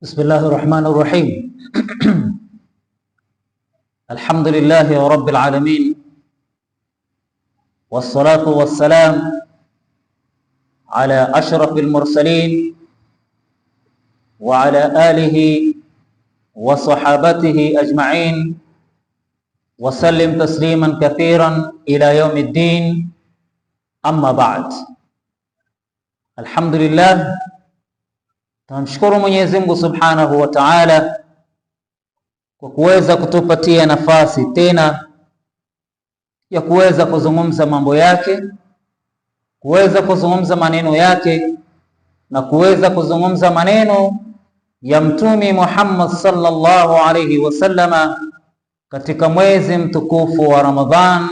بسم الله الرحمن الرحيم. الحمد لله رب العالمين، والصلاة والسلام على أشرف المرسلين وعلى آله وصحابته أجمعين وسلم تسليما كثيرا إلى يوم الدين. أما بعد. الحمد لله، tunamshukuru Mwenyezi Mungu Subhanahu wa Ta'ala kwa kuweza kutupatia nafasi tena ya kuweza kuzungumza mambo yake, kuweza kuzungumza maneno yake na kuweza kuzungumza maneno ya Mtume Muhammad sallallahu alayhi wasallama katika mwezi mtukufu wa Ramadhan,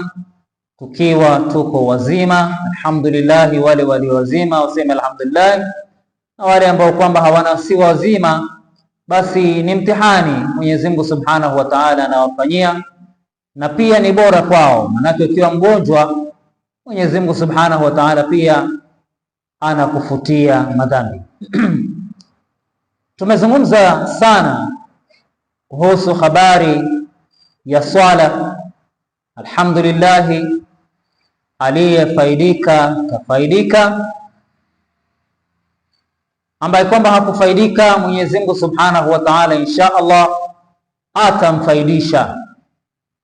tukiwa tuko wazima. Alhamdulillah, wale walio wazima waseme alhamdulillah, na wale ambao kwamba hawana si wazima, basi ni mtihani Mwenyezi Mungu Subhanahu wa Ta'ala anawafanyia, na pia ni bora kwao, manake ukiwa mgonjwa Mwenyezi Mungu Subhanahu wa Ta'ala pia anakufutia madhambi. Tumezungumza sana kuhusu habari ya swala. Alhamdulillah, aliyefaidika kafaidika, ambaye kwamba hakufaidika Mwenyezi Mungu Subhanahu wa Ta'ala insha Allah atamfaidisha,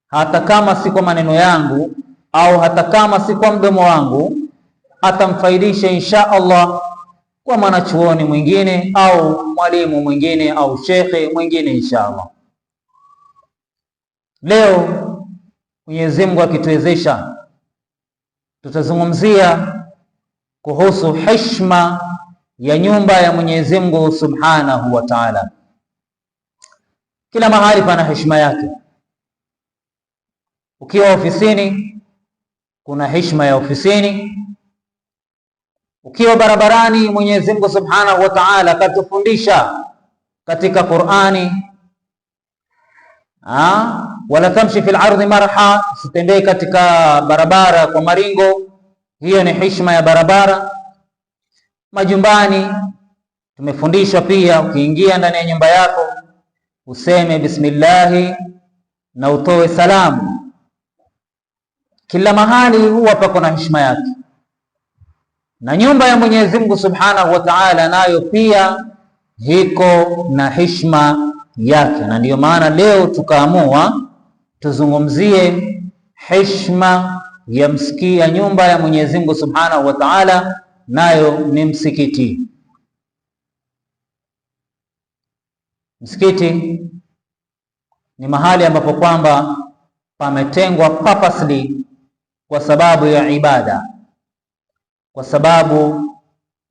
hata kama si kwa maneno yangu au hata kama si kwa mdomo wangu, atamfaidisha insha Allah kwa mwanachuoni mwingine au mwalimu mwingine au shekhe mwingine insha Allah. Leo Mwenyezi Mungu akituwezesha, tutazungumzia kuhusu heshima ya nyumba ya Mwenyezi Mungu Subhanahu wa Ta'ala. Kila mahali pana heshima yake. Ukiwa ofisini kuna heshima ya ofisini. Ukiwa barabarani, Mwenyezi Mungu Subhanahu wa Ta'ala katufundisha katika Qur'ani, wala tamshi fil ardi marha, sitembee katika barabara kwa maringo. Hiyo ni heshima ya barabara. Majumbani tumefundishwa pia, ukiingia ndani ya nyumba yako useme bismillah na utoe salamu. Kila mahali huwa pako na heshima yake, na nyumba ya Mwenyezi Mungu Subhanahu wa Ta'ala nayo pia hiko na heshima yake, na ndiyo maana leo tukaamua tuzungumzie heshima ya nyumba ya Mwenyezi Mungu Subhanahu wa Ta'ala, nayo ni msikiti. Msikiti ni mahali ambapo kwamba pametengwa purposely kwa sababu ya ibada, kwa sababu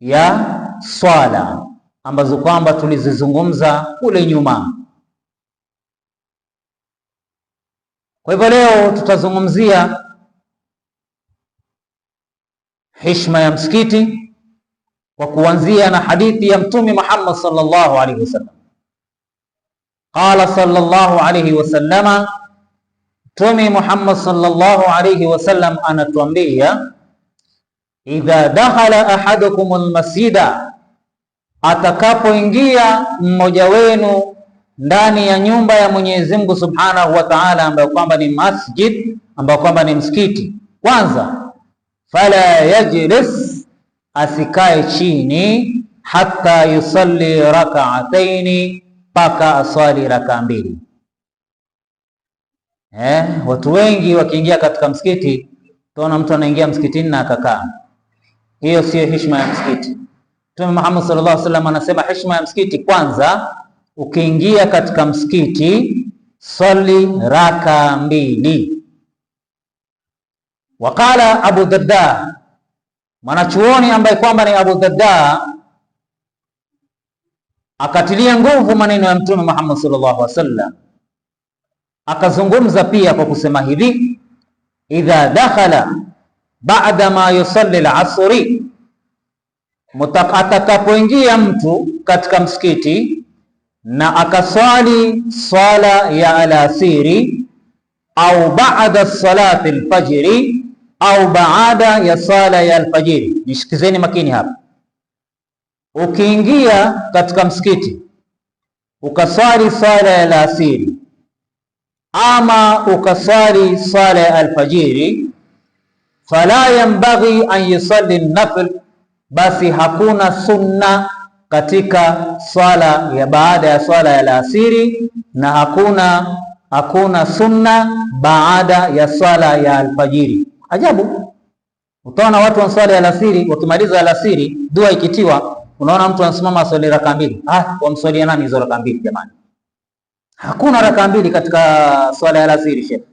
ya swala ambazo kwamba tulizizungumza kule nyuma. Kwa hivyo leo tutazungumzia heshima ya msikiti kwa kuanzia na hadithi ya Mtume Muhammad sallallahu alaihi wasallam. Qala sallallahu alaihi wasallama, Mtume Muhammad sallallahu alaihi wasallam anatuambia, idha dakhala ahadukum almasjida, atakapoingia mmoja wenu ndani ya nyumba ya Mwenyezi Mungu Subhanahu wa Ta'ala, ambayo kwamba ni masjid, ambayo kwamba ni msikiti. Kwanza, fala yajlis, asikae chini, hatta yusalli rak'ataini, paka aswali raka mbili. Watu wengi wakiingia katika msikiti, tunaona mtu anaingia msikitini na akakaa. Hiyo sio heshima ya msikiti. Mtume Muhammad sallallahu alaihi wasallam anasema heshima ya msikiti, kwanza ukiingia katika msikiti swali raka mbili. Wakala Abu Darda, mwanachuoni ambaye kwamba ni Abu Darda, akatilia nguvu maneno ya Mtume Muhammad sallallahu alaihi wasallam, akazungumza pia kwa kusema hivi, idha dakhala ba'da ma yusalli al-asri, atakapoingia mtu katika msikiti na akaswali swala ya alasiri, au ba'da salati al-fajri, au baada ya sala ya alfajiri. Nishikizeni makini hapa. Ukiingia katika msikiti ukaswali swala ya alasiri ama ukaswali swala ya alfajiri, fala yanbaghi an yusalli nafl, basi hakuna sunna katika swala ya baada ya swala ya alasiri, na hakuna sunna baada ya swala ya alfajiri. Ajabu, utaona watu wa swala ya alasiri, wakimaliza alasiri dua ikitiwa, unaona mtu anasimama swali raka mbili. Wamswalia nani hizo raka mbili jamani? Hakuna raka mbili katika swala ya alasiri shekhi.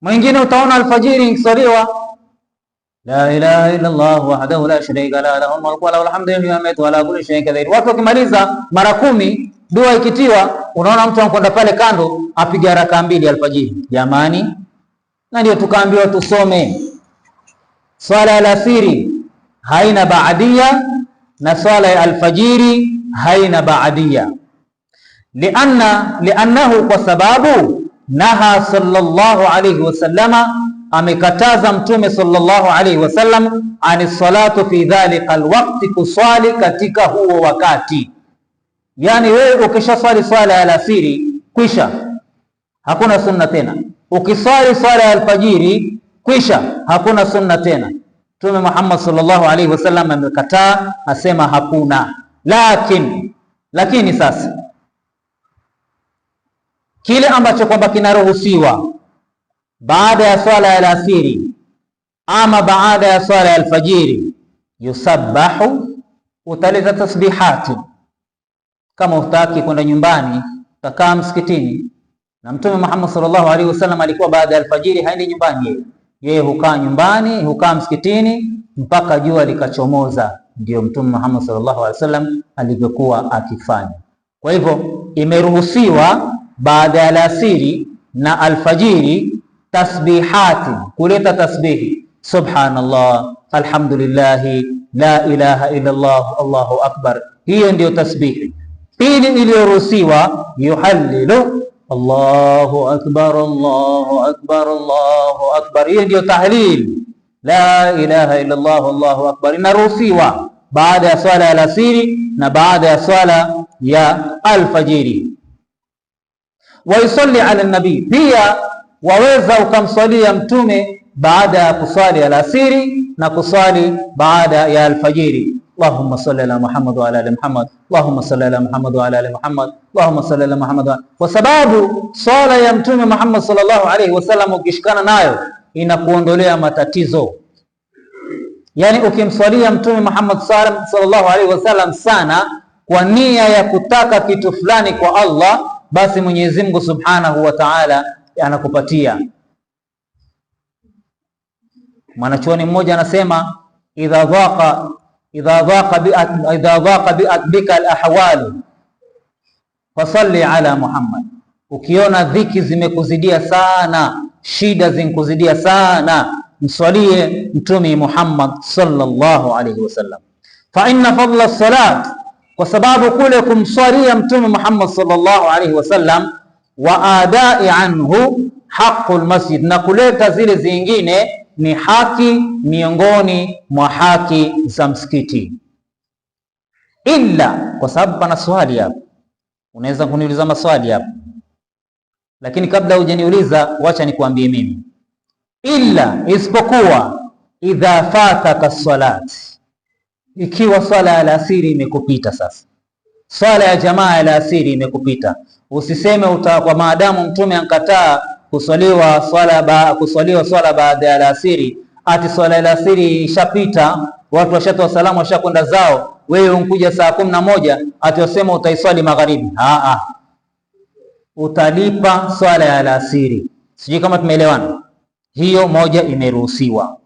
Mwingine utaona alfajiri ikiswaliwa, la ilaha illa Allah wahdahu la sharika lahu lahul mulku wa lahul hamdu yuhyi wa yumiitu wa ala kulli shay'in qadir. Watu wakimaliza mara 10 dua ikitiwa, unaona mtu anakwenda pale kando apiga raka mbili alfajiri. Jamani, na ndio tukaambiwa tusome swala ya alasiri haina baadia na swala ya alfajiri haina baadia. Liannahu, kwa sababu naha sallallahu alayhi wasallama, amekataza Mtume sallallahu alayhi wasallam ani salatu fi dhalika alwaqti, kuswali katika huo wakati. Yani wewe ukisha swali swala ya alasiri kwisha, hakuna sunna tena. Ukiswali swala ya alfajiri kwisha, hakuna sunna tena. Mtume Muhammad sallallahu alayhi wasallam amekataa, asema hakuna. Lakini sasa kile ambacho kwamba kinaruhusiwa baada ya swala ya alasiri ama baada ya swala ya alfajiri, yusabbahu, utaleta tasbihati. Kama utaki kwenda nyumbani, utakaa msikitini. Na Mtume Muhammad sallallahu alaihi wasallam alikuwa baada ya alfajiri haendi nyumbani, yeye hukaa nyumbani, hukaa msikitini mpaka jua likachomoza. Ndio Mtume Muhammad sallallahu alaihi wasallam alivyokuwa akifanya. Kwa hivyo imeruhusiwa baada ya alasiri na alfajiri tasbihati, kuleta tasbihi, subhanallah, alhamdulillah, la ilaha illa Allah, Allahu akbar. Hiyo ndio tasbihi. Pili iliyoruhusiwa, yuhallilu, Allahu akbar, Allahu akbar, Allahu akbar. Hiyo ndio tahlil, la ilaha illa Allah, Allahu akbar. Inaruhusiwa baada ya swala ya alasiri na baada ya swala ya alfajiri. Wa yusalli ala nabii, pia waweza ukamswalia Mtume baada ya kuswali alasiri na kuswali baada ya alfajiri. Allahumma salli ala Muhammad wa ala ali Muhammad, Allahumma salli ala Muhammad wa ala ali Muhammad, Allahumma salli ala Muhammad. Kwa sababu swala ya Mtume Muhammad sallallahu alaihi wasallam ukishikana nayo inakuondolea matatizo. Yani ukimswalia Mtume Muhammad sallallahu alaihi wasallam sana kwa nia ya kutaka kitu fulani kwa Allah, basi Mwenyezi Mungu Subhanahu wa Ta'ala anakupatia. Mwanachuoni mmoja anasema idha dhaqa bika al-ahwal fasalli ala Muhammad. Ukiona dhiki zimekuzidia sana, shida zimekuzidia sana, mswalie Mtume Muhammad sallallahu alaihi wasallam. Fa inna fadla as-salat, kwa sababu kule kumswalia Mtume Muhammad sallallahu alaihi wasallam, wa adai anhu haqqul masjid, na kuleta zile zingine ni haki miongoni mwa haki za msikiti. Illa, kwa sababu pana swali hapo, unaweza kuniuliza maswali hapo, lakini kabla hujaniuliza wacha nikwambie mimi. Illa, isipokuwa idha fataka salat, ikiwa swala ya alasiri imekupita. Sasa swala ya jamaa ya alasiri imekupita, usiseme kwa maadamu Mtume ankataa kuswaliwa swala baada ya alasiri, ati swala ya alasiri ishapita, watu washatoa salamu, washakwenda zao, wewe unkuja saa 11 ati wasema utaiswali magharibi. Utalipa swala ya alasiri. Sijui kama tumeelewana. Hiyo moja imeruhusiwa,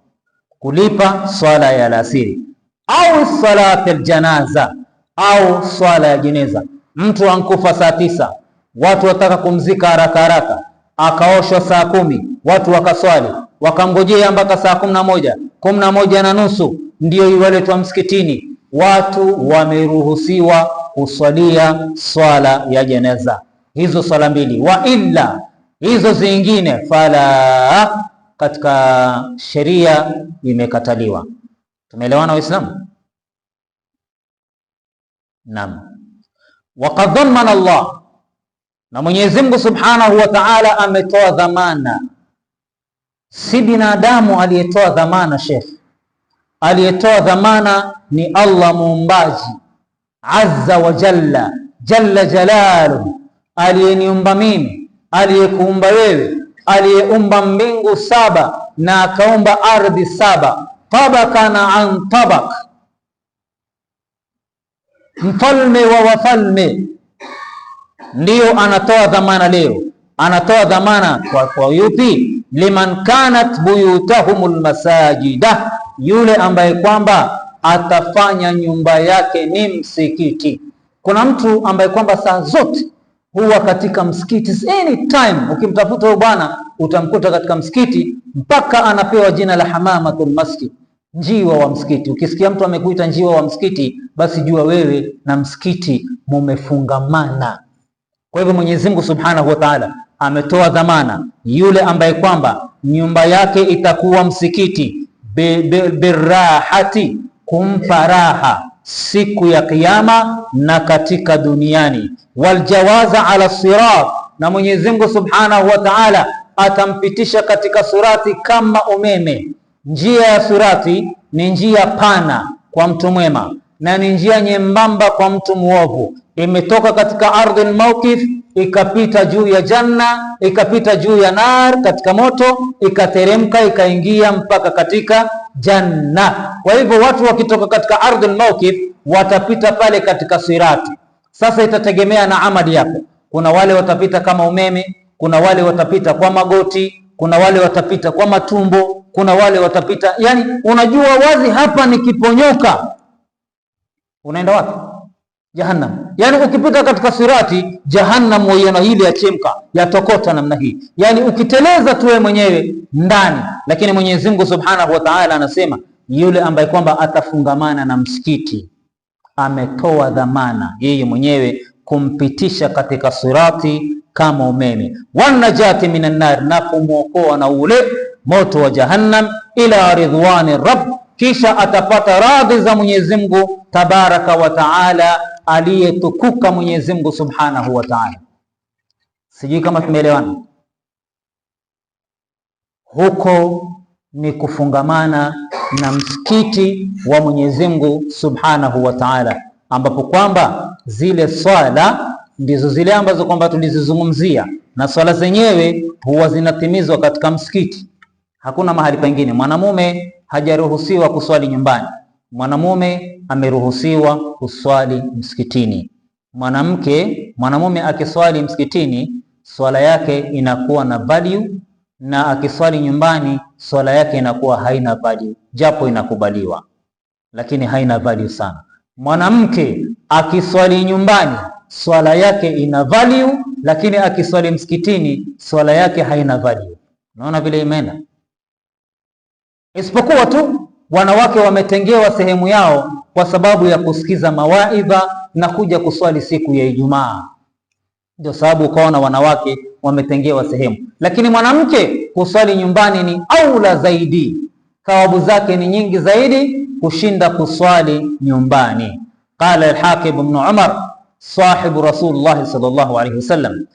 kulipa swala ya alasiri. Au salat aljanaza, au swala ya jeneza. Mtu ankufa saa 9, watu wataka kumzika haraka haraka, akaoshwa saa 10, watu wakaswali, wakamgojea mpaka saa 11, 11:30 ndio iwaletwa msikitini. Watu wameruhusiwa kuswalia swala ya jeneza, hizo swala mbili. Wa illa, hizo zingine fala, katika sheria imekataliwa. Tumeelewana Waislamu? Naam. Waqad dhammana Allah, na Mwenyezi Mungu Subhanahu wa Ta'ala ametoa dhamana. Si binadamu aliyetoa dhamana, Sheikh. Aliyetoa dhamana ni Allah muumbaji azza wa jalla, jalla jalaluhu, aliyeniumba mimi, aliyekuumba wewe, aliyeumba mbingu 7 na akaumba ardhi 7, tabakana an tabak, mfalme wa wafalme, ndiyo anatoa dhamana leo. Anatoa dhamana kwa yupi? Liman kanat buyutahumul masajida, yule ambaye kwamba atafanya nyumba yake ni msikiti. Kuna mtu ambaye kwamba saa zote huwa katika msikiti, anytime ukimtafuta huyo bwana utamkuta katika msikiti, mpaka anapewa jina la hamamatul masjid, njiwa wa msikiti. Ukisikia mtu amekuita njiwa wa msikiti, basi jua wewe na msikiti mumefungamana. Kwa hivyo Mwenyezi Mungu Subhanahu wa Ta'ala ametoa dhamana, yule ambaye kwamba nyumba yake itakuwa msikiti, birahati, kumpa raha siku ya Kiyama na katika duniani, waljawaza ala sirat, na Mwenyezi Mungu Subhanahu wa Ta'ala atampitisha katika surati kama umeme. Njia ya surati ni njia pana kwa mtu mwema na ni njia nyembamba kwa mtu muovu. Imetoka katika ardhul mawqif, ikapita juu ya janna, ikapita juu ya nar, katika moto, ikateremka ikaingia mpaka katika janna. Kwa hivyo watu wakitoka katika ardhul mawqif watapita pale katika sirati. Sasa itategemea na amali yako. Kuna wale watapita kama umeme, kuna wale watapita kwa magoti, kuna wale watapita kwa matumbo, kuna wale watapita, yani unajua wazi hapa nikiponyoka unaenda wapi? Jahannam. Yani ukipita katika sirati, Jahannam waiona hili yachemka, yatokota namna hii, yani ukiteleza tu wewe mwenyewe ndani. Lakini Mwenyezi Mungu Subhanahu wa Ta'ala anasema yule ambaye kwamba atafungamana na msikiti, ametoa dhamana yeye mwenyewe kumpitisha katika sirati kama umeme, wanajati minan nar, na kumwokoa na ule moto wa Jahannam, ila ridwani rabb, kisha atapata radhi za Mwenyezi Mungu Tabaraka wa Taala, aliyetukuka Mwenyezi Mungu Subhanahu wa Taala. Sijui kama tumeelewana. Huko ni kufungamana na msikiti wa Mwenyezi Mungu Subhanahu wa Taala, ambapo kwamba zile swala ndizo zile ambazo kwamba tulizizungumzia, na swala zenyewe huwa zinatimizwa katika msikiti, hakuna mahali pengine. Mwanamume hajaruhusiwa kuswali nyumbani, mwanamume ameruhusiwa kuswali msikitini. Mwanamume akiswali msikitini, swala yake inakuwa na value, na akiswali nyumbani swala yake inakuwa haina value, japo inakubaliwa lakini haina value sana. Mwanamke akiswali nyumbani swala yake ina value, lakini akiswali msikitini swala yake haina value. Unaona vile imeenda. Isipokuwa tu wanawake wametengewa sehemu yao kwa sababu ya kusikiza mawaidha na kuja kuswali siku ya Ijumaa, ndio sababu ukaona wanawake wametengewa sehemu. Lakini mwanamke kuswali nyumbani ni aula zaidi, thawabu zake ni nyingi zaidi kushinda kuswali nyumbani. Qala al-Hakim ibn Umar sahibu Rasulullah sallallahu alayhi wasallam,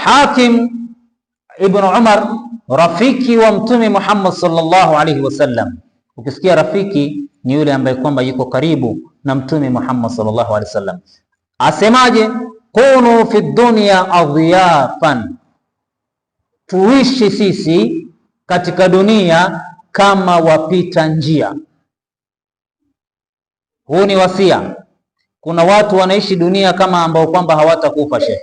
Hakim ibn Umar rafiki wa Mtume Muhammad sallallahu alayhi wasallam. Ukisikia rafiki ni yule ambaye kwamba yuko karibu na Mtume Muhammad sallallahu alayhi wasallam. Asemaje? Kunu fi dunya adhiyafan, tuishi sisi katika dunia kama wapita njia. Huu ni wasia. Kuna watu wanaishi dunia kama ambao kwamba hawatakufa, Sheikh.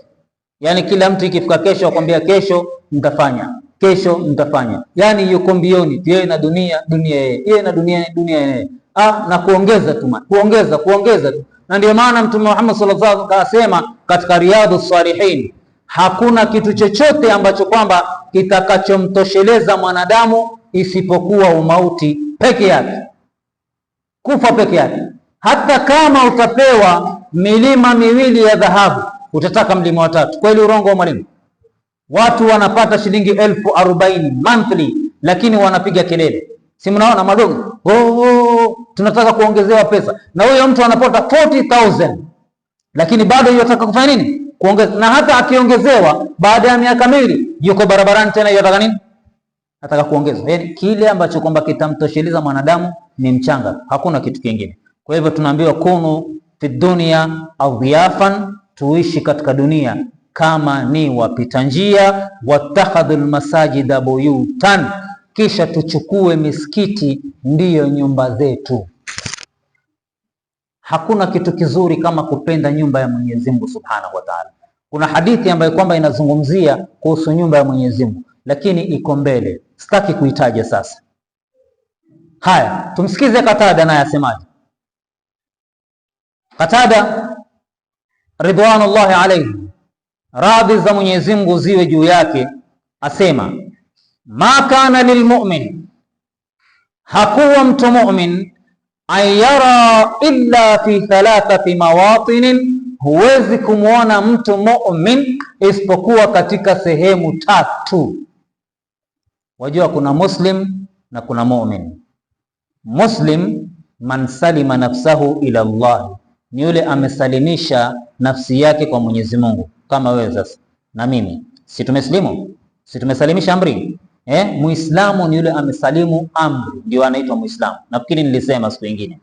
Yani kila mtu ikifika kesho akwambia kesho mtafanya, kesho mtafanya, yani yuko mbioni yeye na dunia, yeye na dunia yeye, na kuongeza tu, kuongeza tu. Na ndio maana Mtume Muhammad sallallahu alaihi wasallam akasema katika Riyadhus Salihin, hakuna kitu chochote ambacho kwamba kitakachomtosheleza mwanadamu isipokuwa umauti peke yake, kufa peke yake. Hata kama utapewa milima miwili ya dhahabu, utataka mlima wa tatu. Kweli urongo wa mwalimu? Watu wanapata shilingi 40,000 monthly, lakini wanapiga kelele, si mnaona madogo, tunataka kuongezewa pesa. Na huyo mtu anapata 40,000 lakini bado yataka kufanya nini? Kuongeza. Na hata akiongezewa baada ya miaka miwili yuko barabarani tena, yataka nini? Nataka kuongezwa. Yaani kile ambacho kwamba kitamtosheleza mwanadamu ni mchanga, hakuna kitu kingine. Kwa hivyo tunaambiwa kunu fi dunya adhiyafan, tuishi katika dunia kama ni wapita njia, watakhadhul masajida buyutan, kisha tuchukue misikiti ndiyo nyumba zetu. Hakuna kitu kizuri kama kupenda nyumba ya Mwenyezi Mungu Subhanahu wa Ta'ala. Kuna hadithi ambayo kwamba inazungumzia kuhusu nyumba ya Mwenyezi Mungu, lakini iko mbele, sitaki kuitaja sasa. Haya, tumsikize Qatada naye asemaje. Qatada ridwanullahi alayhi, radhi za Mwenyezi Mungu ziwe juu yake, asema ma kana lilmu'min, hakuwa mtu mu'min, ayara illa fi thalathati mawatinin, huwezi kumwona mtu mu'min isipokuwa katika sehemu tatu. Wajua kuna muslim na kuna mu'min. Muslim man salima nafsahu ila Allah, ni yule amesalimisha nafsi yake kwa Mwenyezi Mungu. Kama wewe sasa na mimi, si tumeslimu? Si tumesalimisha amri? Muislamu ni yule amesalimu amri, ndio anaitwa Muislamu. Nafikiri nilisema siku nyingine.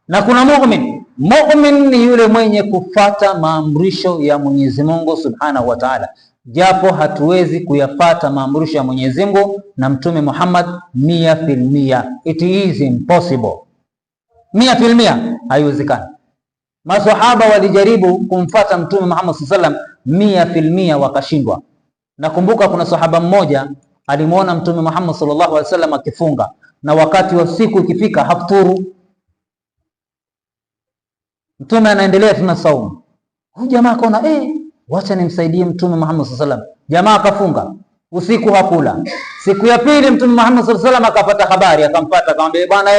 Na kuna mu'min. Mu'min ni yule mwenye kufata maamrisho ya Mwenyezi Mungu Subhanahu wa Ta'ala, japo hatuwezi kuyapata maamrisho ya Mwenyezi Mungu na Mtume Muhammad 100%. It is impossible. 100% haiwezekani. Maswahaba walijaribu kumfata Mtume Muhammad sallallahu alaihi wasallam 100%, wakashindwa. Nakumbuka kuna sahaba mmoja alimuona Mtume Muhammad sallallahu alaihi wasallam akifunga, na wakati wa siku ikifika hafuturu. Mtume anaendelea tuna saumu. Huyu jamaa akaona wacha nimsaidie Mtume Muhammad sallallahu alaihi wasallam. Jamaa akafunga, usiku hakula. Siku ya pili Mtume Muhammad sallallahu alaihi wasallam akapata habari, akampata akamwambia, bwana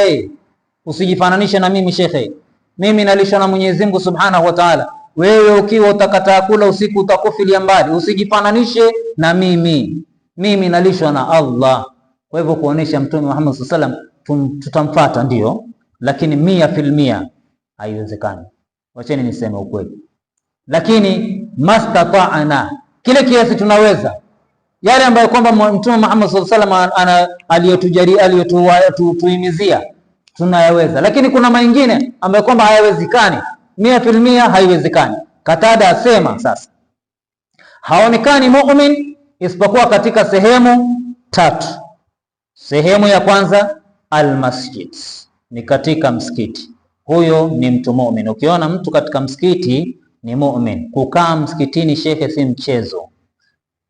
usijifananishe na mimi shekhe. Mimi nalishwa na Mwenyezi Mungu Subhanahu wa Ta'ala. Wewe ukiwa utakataa kula usiku utakufilia mbali. Usijifananishe na mimi. Mimi nalishwa na Allah. Kwa hivyo kuonesha Mtume Muhammad sallallahu alaihi wasallam tutamfuata ndio, lakini 100% haiwezekani. Wacheni niseme ukweli. Lakini mastata'ana, kile kiasi tunaweza, yale ambayo kwamba Mtume Muhammad sallallahu alaihi wasallam aliyotuhimizia tunayaweza, lakini kuna mengine ambayo kwamba hayawezekani. 100% haiwezekani. Qatada asema sasa haonekani mu'min isipokuwa katika sehemu tatu. Sehemu ya kwanza almasjid, ni katika msikiti. Huyo ni mtu mu'min. Ukiona mtu katika msikiti ni mu'min. Kukaa msikitini shekhe si mchezo.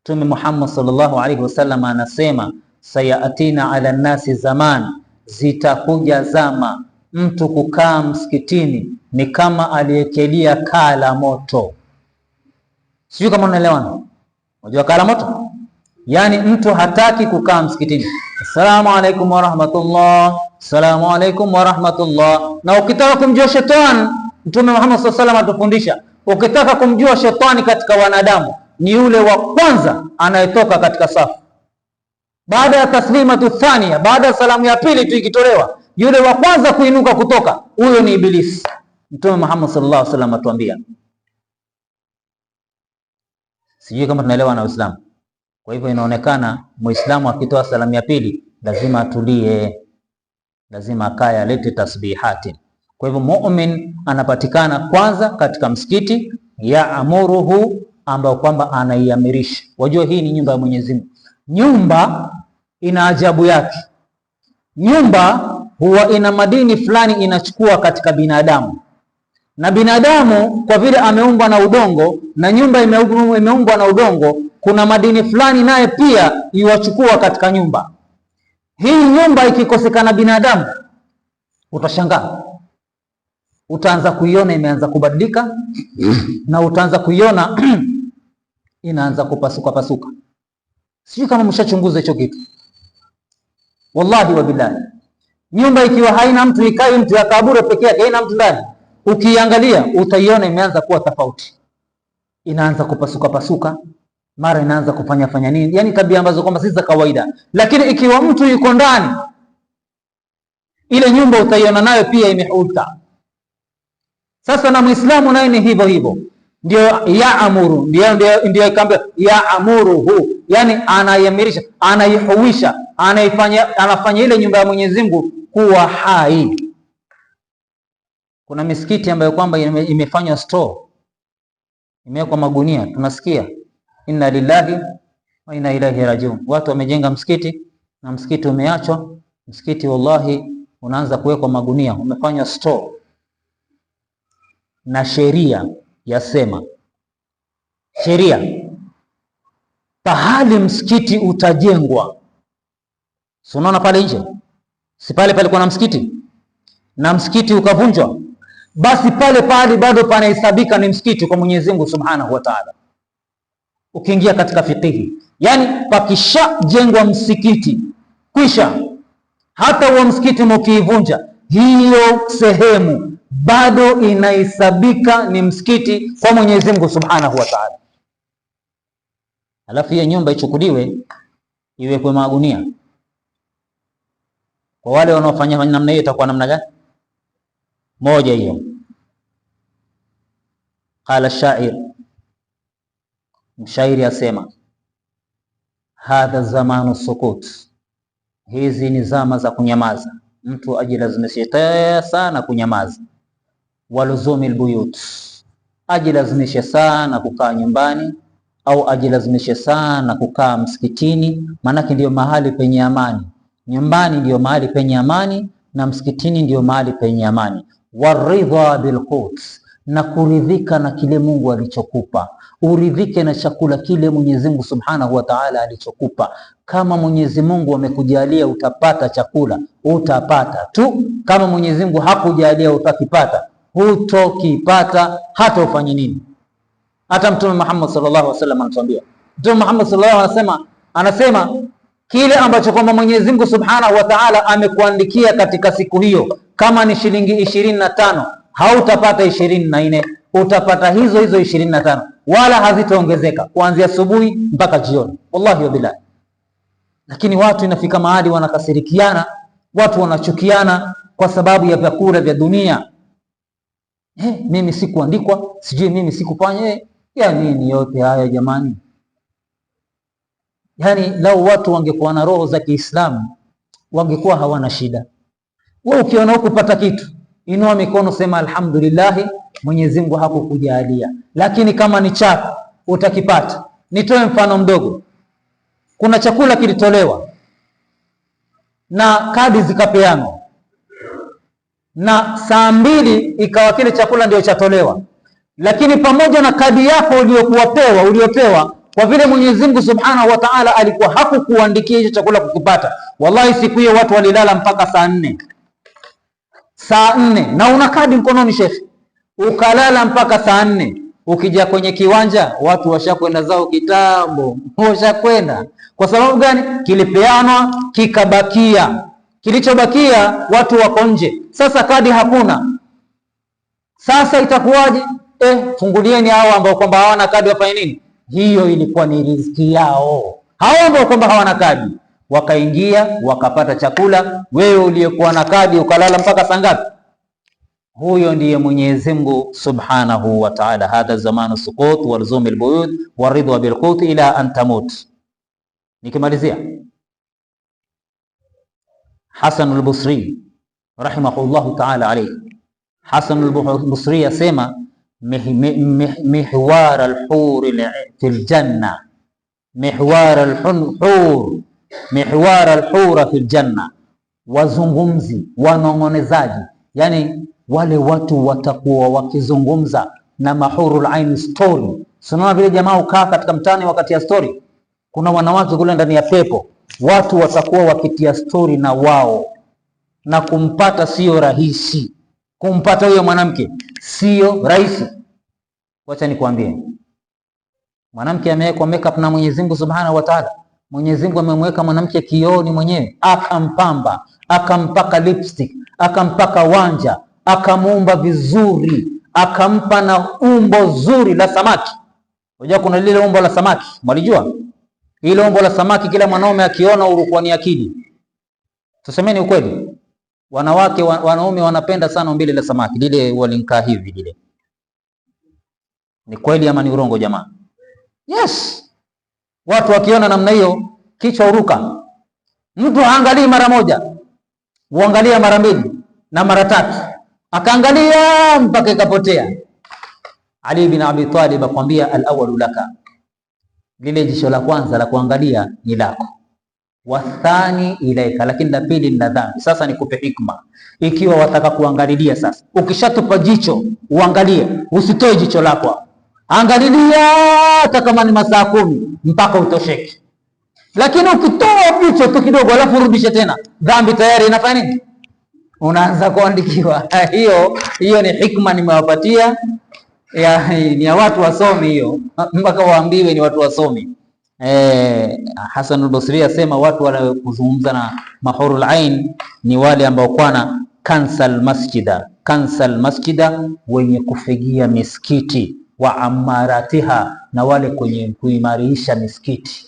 Mtume Muhammad sallallahu alaihi wasallam anasema sayatina ala nasi zaman, zitakuja zama mtu kukaa msikitini ni kama aliyekelia kaa la moto. Sijui kama unaelewana. Unajua kaa la moto? Yaani mtu hataki kukaa msikitini. Assalamu alaikum wa rahmatullah, assalamu alaikum wa rahmatullah. Na ukitaka kumjua shetani, Mtume Muhammad sallallahu alaihi wasallam atufundisha, ukitaka kumjua shetani katika wanadamu ni yule wa kwanza anayetoka katika safu. Baada ya taslimatu thania, baada ya salamu ya pili tu ikitolewa, yule wa kwanza kuinuka kutoka, huyo ni Ibilisi. Mtume Muhammad sallallahu alaihi wasallam atuambia. Sijui kama tunaelewa na Uislamu. Kwa hivyo inaonekana Muislamu akitoa salamu ya pili lazima atulie, lazima akae alete tasbihati. Kwa hivyo mu'min anapatikana kwanza katika msikiti, ya amuruhu, ambao kwamba anaiamirisha. Wajua hii ni nyumba ya Mwenyezi Mungu. Nyumba ina ajabu yake. Nyumba huwa ina madini fulani inachukua katika binadamu, na binadamu kwa vile ameumbwa na udongo na nyumba imeumbwa na udongo, kuna madini fulani naye pia iwachukua katika nyumba hii. Nyumba ikikosekana binadamu, utashangaa, utaanza kuiona imeanza kubadilika na utaanza kuiona inaanza kupasuka pasuka. Sijui kama mshachunguza hicho kitu. Wallahi wa billahi, nyumba ikiwa haina mtu, ikae mtu ya kaburi pekee yake, haina mtu ndani, ukiangalia utaiona imeanza kuwa tofauti, inaanza kupasuka pasuka, mara inaanza kufanya nini, yani tabia ambazo kwamba si za kawaida. Lakini ikiwa mtu yuko ndani, ile nyumba utaiona nayo pia imehuta. Sasa na Muislamu naye ni hivyo hivyo, ndio yaamuru, ndio ikambe yaamuruhu, yani anayamirisha, anaihuisha, anafanya ile nyumba ya Mwenyezi Mungu kuwa hai. Kuna misikiti ambayo kwamba imefanywa store, imewekwa magunia, tunasikia inna lillahi wa inna ilaihi rajiun. Watu wamejenga msikiti na msikiti umeachwa. Msikiti wallahi unaanza kuwekwa magunia, umefanywa store, na sheria yasema, sheria pahali msikiti utajengwa, si unaona pale nje, si pale palikuwa na msikiti na msikiti ukavunjwa, basi pale pale bado panahesabika ni msikiti kwa Mwenyezi Mungu Subhanahu wa Ta'ala. Ukiingia katika fikihi, yani pakishajengwa msikiti kwisha, hata huo msikiti mkiivunja, hiyo sehemu bado inahesabika ni msikiti kwa Mwenyezi Mungu Subhanahu wa Ta'ala. Alafu hiyo nyumba ichukuliwe iwekwe magunia. Kwa wale wanaofanya namna hiyo itakuwa namna gani? Moja hiyo. Qala shair, mshairi asema, hadha zamanu sukut, hizi ni zama za kunyamaza. Mtu ajilazimishe sana kunyamaza. Waluzumi albuyut, ajilazimishe sana kukaa nyumbani, au ajilazimishe sana kukaa msikitini, maanake ndio mahali penye amani. Nyumbani ndio mahali penye amani na msikitini ndio mahali penye amani. Waridha bilqut, na kuridhika na kile Mungu alichokupa. Uridhike na chakula kile Mwenyezi Mungu Subhanahu wa Ta'ala alichokupa. Kama Mwenyezi Mungu amekujalia utapata chakula, utapata tu. Kama Mwenyezi Mungu hakujalia utakipata, hutokipata hata ufanye nini. Hata Mtume Muhammad sallallahu alaihi wasallam anatuambia, Mtume Muhammad sallallahu alaihi wasallam anasema kile ambacho kwamba Mwenyezi Mungu Subhanahu wa Ta'ala amekuandikia katika siku hiyo, kama ni shilingi 25, hautapata 24, utapata hizo hizo 25, wala hazitaongezeka kuanzia asubuhi mpaka jioni, wallahi wa billahi. Lakini watu inafika mahali wanakasirikiana, watu wanachukiana kwa sababu ya vyakula vya dunia. Mimi sikuandikwa, sijui mimi sikufanya, ya nini yote haya jamani? Yani lau watu wangekuwa na roho za Kiislamu wangekuwa hawana shida. Wewe ukiona hukupata kitu, inua mikono, sema alhamdulillah, Mwenyezi Mungu hakukujalia. Lakini kama ni chako utakipata. Nitoe mfano mdogo. Kuna chakula kilitolewa na kadi zikapeanwa, na saa 2 ikawa kile chakula ndio chatolewa, lakini pamoja na kadi yako uliopewa, kwa vile Mwenyezi Mungu Subhanahu wa Ta'ala alikuwa hakukuandikia hicho chakula kukipata, wallahi siku hiyo watu walilala mpaka saa 4. Saa 4 na una kadi mkononi shekhi, ukalala mpaka saa 4. Ukija kwenye kiwanja watu washakwenda zao kitambo, washakwenda. Kwa sababu gani? Kilipeanwa kikabakia, kilichobakia watu wako nje. Sasa kadi hakuna, sasa itakuwaje? Fungulieni hao ambao kwamba hawana kadi wafanye nini? Hiyo ilikuwa ni riziki yao. Hao ambao kwamba hawana kadi wakaingia wakapata chakula, wewe uliyekuwa na kadi ukalala mpaka saa ngapi? Huyo ndiye Mwenyezi Mungu Subhanahu wa Ta'ala. Hadha zamanu sukut walzumil buyut waridwa bilqut ila an tamut. Nikimalizia, Hasan al-Basri rahimahullahu ta'ala alayhi, Hasan al-Basri yasema mihwar al-hur fil janna, mihwar al-hur fil janna, wazungumzi, wanongonezaji, yani wale watu watakuwa wakizungumza na mahurul ain story. Unaona vile jamaa ukaa katika mtani wakati ya story, kuna wanawake kule ndani ya pepo, watu watakuwa wakitia story na wao, na kumpata sio rahisi. Kumpata huyo mwanamke sio rahisi. Wacha nikwambie, mwanamke amewekwa makeup na Mwenyezi Mungu Subhanahu wa Ta'ala. Mwenyezi Mungu amemweka mwanamke kioni mwenyewe, akampamba, akampaka lipstick, akampaka wanja, akamuumba vizuri, akampa na umbo zuri la samaki. Unajua kuna lile umbo la samaki, mwalijua? Ile umbo la samaki kila mwanaume akiona urukuwa ni akili. Tusemeni ukweli. Wanawake wanaume wanapenda sana umbile la samaki lile, walinkaa hivi lile. Ni kweli ama ni urongo jamaa? Yes. Watu wakiona namna hiyo kichwa uruka. Mtu haangalii mara moja, uangalia mara mbili na mara tatu, akaangalia mpaka ikapotea. Ali bin Abi Talib akwambia, al-awwalu laka, lile jicho la kwanza la kuangalia ni lako, wathani ilaika, lakini la pili ni la dhambi. Sasa nikupe hikma, ikiwa wataka kuangalilia sasa, ukishatupa jicho uangalie, usitoe jicho lako, angalilia hata kama ni masaa 10 mpaka utosheke. Lakini ukitoa jicho tu kidogo alafu urudishe tena, dhambi tayari inafanya nini? Unaanza kuandikiwa. Hiyo ni hikma nimewapatia, ni ya watu wasomi hiyo, mpaka waambiwe ni watu wasomi. Hasan al-Basri asema watu wanaozungumza na mahurul ain ni wale ambao kwana kansal masjida, wenye kufigia misikiti, wa amaratiha, na wale kwenye kuimarisha misikiti.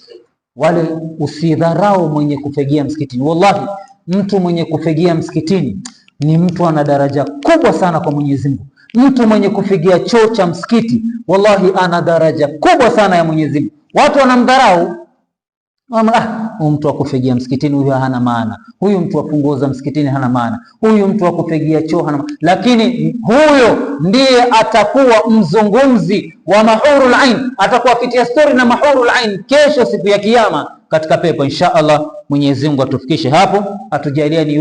Wale usidharau mwenye kufigia msikitini. Wallahi, mtu mwenye kufigia msikitini ni mtu ana daraja kubwa sana kwa Mwenyezi Mungu. Mtu mwenye kufigia choo cha msikiti, wallahi ana daraja kubwa sana ya Mwenyezi Mungu. Watu wanamdharau, huyu mtu wa kufigia msikitini huyu hana maana, huyu mtu wa punguza msikitini hana maana, huyu mtu wa kufigia choo hana maana. Lakini huyo ndiye atakuwa mzungumzi wa mahurul ain, atakuwa kitia story na mahurul ain kesho siku ya Kiyama katika pepo. Insha Allah, Mwenyezi Mungu atufikishe hapo, atujalie ni